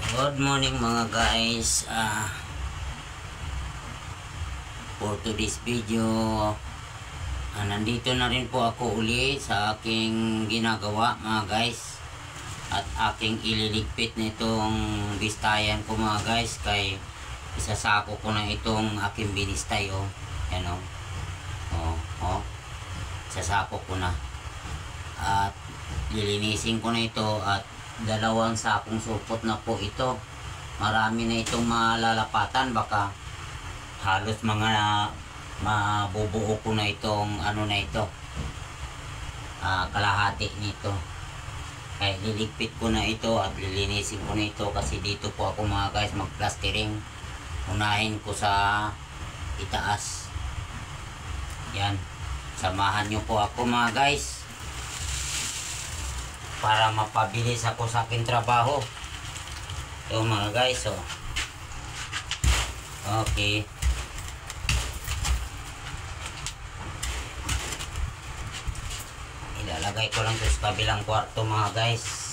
Good morning mga guys. For today's video, nandito na rin po ako uli sa aking ginagawa mga guys. At aking ililigpit nitong bistayan ko mga guys. Kay isasako ko na itong aking binistay. Yan isasako ko na. At lilinisin ko na ito at dalawang sakong supot na po ito. Marami na itong malalapatan, baka halos mga mabubuo ko na itong kalahati nito. Kaya liligpit ko na ito at lilinisin ko na ito kasi dito po ako mga guys magplastering. Unahin ko sa itaas. Yan, samahan nyo po ako mga guys para mapabilis ako sa aking trabaho. Ito mga guys, okay. Ilalagay ko lang ito sa kabilang kwarto mga guys.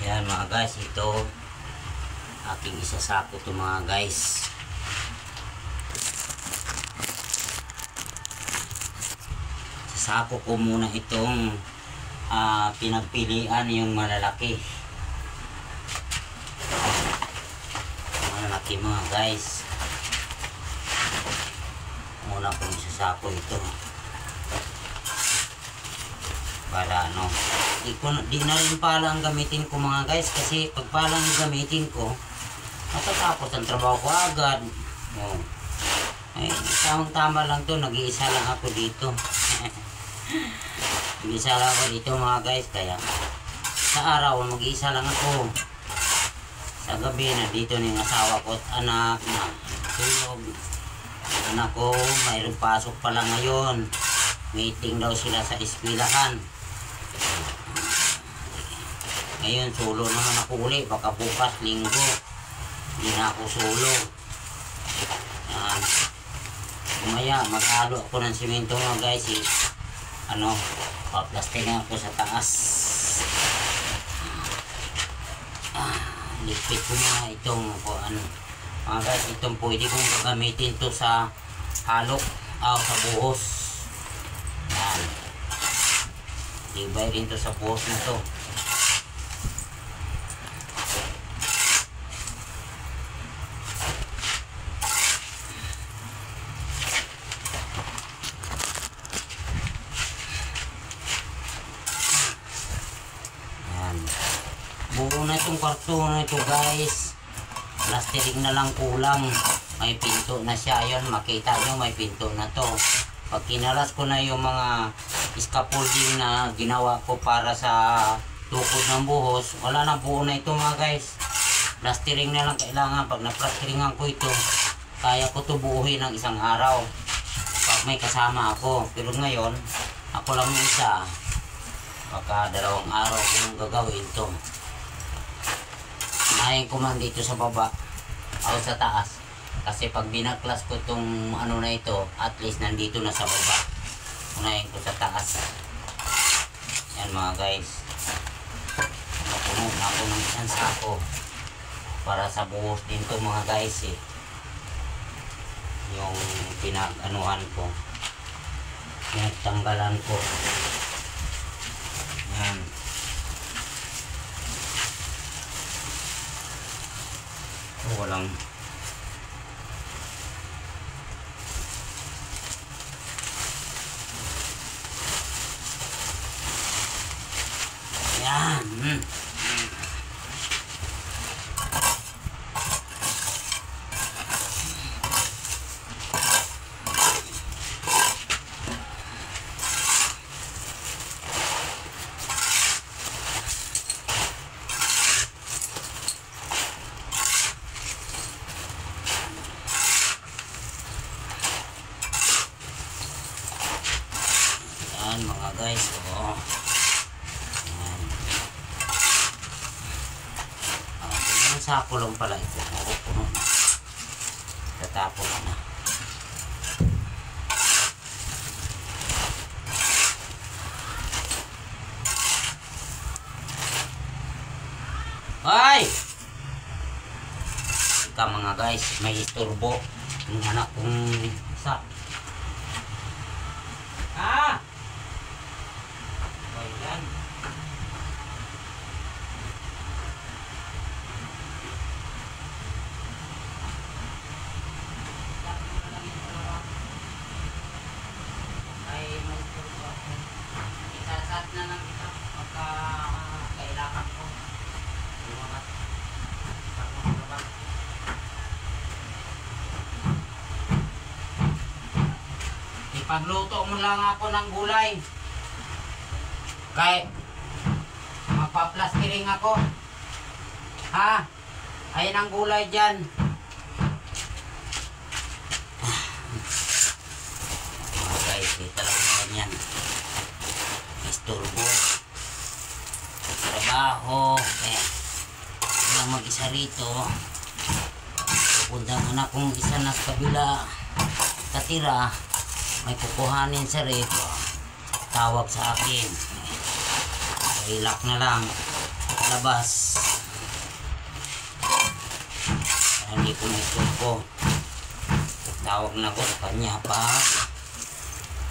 Yan mga guys, ito aking isasako to mga guys. Sasako ko muna itong pinagpilian, yung malalaki. Malalaki mga guys. Muna kong isasako ito para di na rin pala ang gamitin ko mga guys, kasi pag pala ang gamitin ko matatapos ang trabaho ko agad. Ay, tamang-tama lang to, nag-iisa lang ako dito. Nag-iisa lang ako dito mga guys, kaya sa araw mag-iisa lang ako. Sa gabi nandito na yung asawa ko at anak na tulog. Anak ko mayroong pasok pala ngayon, meeting daw sila sa eskwelahan. Ngayon solo naman ako uli, baka bukas linggo hindi na ako solo. Yan, kumaya maghalo ako ng simento mga guys. Paplasting ako sa taas. Lipit ko na itong mga guys, itong pwede kong gagamitin to sa halok sa buhos. Yan, tibay rin to sa buhos na to. Buo na itong kwarto na ito guys. Plastering na lang kulang. May pinto na siya. Ayun, makita nyo may pinto na to. Pag kinalas ko na yung mga scaffolding na ginawa ko para sa tukod ng buhos, wala na, buo na ito mga guys. Plastering na lang kailangan. Pag na-plasteringan ko ito, kaya ko ito buuhin ng isang araw pag may kasama ako. Pero ngayon ako lang isa, baka 2 araw ko yung gagawin ito. Unahin ko man dito sa baba o sa taas, kasi pag binaklas ko itong na ito, at least nandito na sa baba. Unahin ko sa taas. Yan mga guys, napuno na ako ng isang sako para sa buhos din to mga guys yung pinag-anuhan ko, pinagtanggalan ko. Yan, walang Yan mga guys. Oh. Yan. Yung sako lang pala ito. Puno na. Tatapon na. Ay! Ika mga guys, may isturbo. Yung anak kong isa. Ah! Ayan. Ay, may isturbo. Isasat na lang ito pagka kailangan ko. Ipagluto mo lang ako ng gulay. Kay magpa-plastering ako. Ha? Ayan ang gulay dyan. Guys, dito lang ganyan. Isturbo. Trabaho. Walang mag-isa rito. Pupunta ang anak kong isa na sa kabila. Katira. May kukuhanin sa rito. Tawag sa akin. Relax na lang. Labas. Hindi ko naisturbo. Tawag na ko sa kanya pa.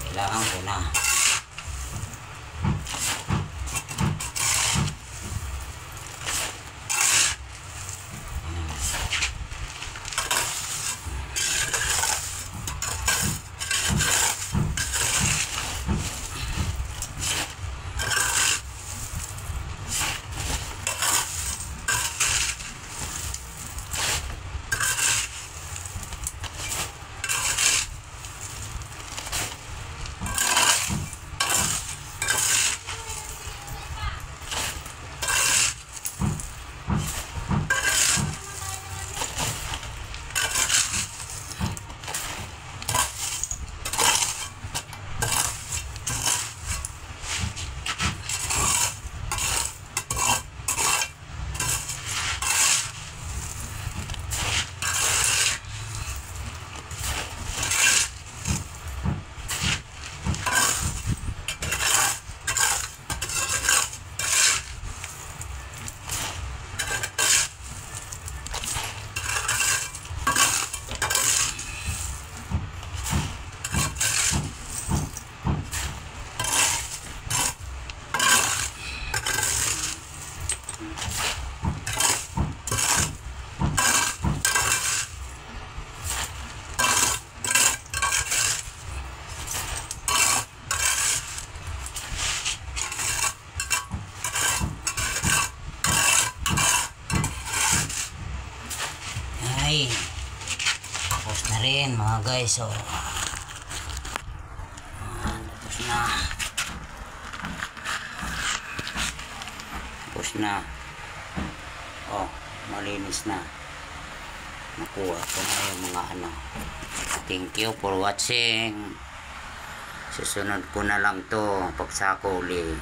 Kailangan ko na. Ay, tapos na rin mga guys. So, tapos na. Tapos na. Oh, malinis na. Nakuha ko na yung mga ano. Thank you for watching. Susunod ko na lang to pagsako uli.